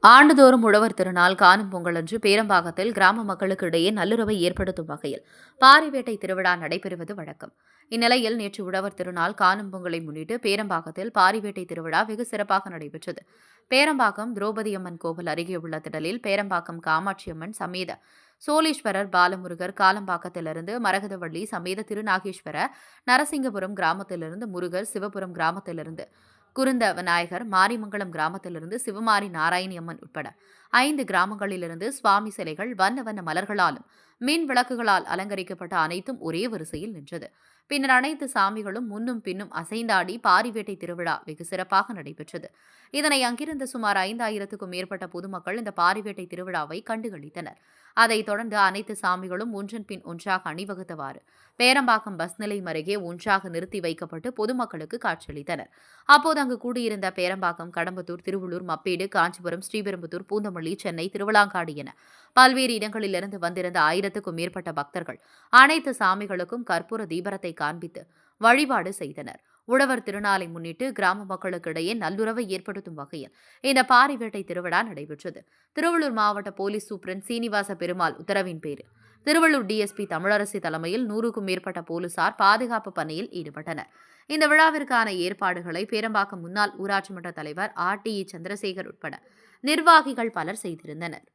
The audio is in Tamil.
ஆண்டுதோறும் உழவர் திருநாள் காணும் பொங்கலன்று பேரம்பாக்கத்தில் கிராம மக்களுக்கு இடையே நல்லுறவை ஏற்படுத்தும் வகையில் பாரிவேட்டை திருவிழா நடைபெறுவது வழக்கம். இந்நிலையில் நேற்று உழவர் திருநாள் காணும் பொங்கலை முன்னிட்டு பேரம்பாக்கத்தில் பாரிவேட்டை திருவிழா வெகு சிறப்பாக நடைபெற்றது. பேரம்பாக்கம் திரௌபதியம்மன் கோவில் அருகே உள்ள திடலில் பேரம்பாக்கம் காமாட்சியம்மன் சமேத சோலீஸ்வரர் பாலமுருகர், காலம்பாக்கத்திலிருந்து மரகதவள்ளி சமேத திருநாகேஸ்வர நரசிங்கபுரம் கிராமத்திலிருந்து முருகர், சிவபுரம் கிராமத்திலிருந்து குருந்த விநாயகர், மாரிமங்கலம் கிராமத்திலிருந்து சிவமாரி நாராயணி அம்மன் உட்பட 5 கிராமங்களிலிருந்து சுவாமி சிலைகள் வண்ண வண்ண மலர்களாலும் மின் விளக்குகளால் அலங்கரிக்கப்பட்ட அனைத்தும் ஒரே வரிசையில் நின்றது. பின்னர் அனைத்து சாமிகளும் முன்னும் பின்னும் அசைந்தாடி பாரிவேட்டை திருவிழா வெகு சிறப்பாக நடைபெற்றது. இதனை அங்கிருந்த சுமார் 5000க்கும் மேற்பட்ட பொதுமக்கள் இந்த பாரிவேட்டை திருவிழாவை கண்டுகளித்தனர். அதைத் தொடர்ந்து அனைத்து சாமிகளும் ஒன்றன் பின் ஒன்றாக அணிவகுத்தவாறு பேரம்பாக்கம் பஸ் நிலையம் அருகே ஒன்றாக நிறுத்தி வைக்கப்பட்டு பொதுமக்களுக்கு காட்சியளித்தனர். அப்போது அங்கு கூடியிருந்த பேரம்பாக்கம், கடம்பத்தூர், திருவள்ளூர், மப்பேடு, காஞ்சிபுரம், ஸ்ரீபெரும்புதூர், பூந்தமல்லி, சென்னை, திருவலாங்காடு என பல்வேறு இடங்களிலிருந்து வந்திருந்த 1000க்கும் மேற்பட்ட பக்தர்கள் அனைத்து சாமிகளுக்கும் கற்பூர தீபரத்தை காண்பித்து வழிபாடு செய்தனர். உழவர் திருநாளை முன்னிட்டு கிராம மக்களுக்கு இடையே நல்லுறவை ஏற்படுத்தும் வகையில் இந்த பாரிவேட்டை திருவிழா நடைபெற்றது. திருவள்ளூர் மாவட்ட போலீஸ் சூப்பரண்ட் சீனிவாச பெருமாள் உத்தரவின் பேரில் திருவள்ளூர் டிஎஸ்பி தமிழரசி தலைமையில் 100க்கும் மேற்பட்ட போலீசார் பாதுகாப்பு பணியில் ஈடுபட்டனர். இந்த விழாவிற்கான ஏற்பாடுகளை பேரம்பாக்கம் முன்னாள் ஊராட்சி மன்ற தலைவர் RTE சந்திரசேகர் உட்பட நிர்வாகிகள் பலர் செய்திருந்தனர்.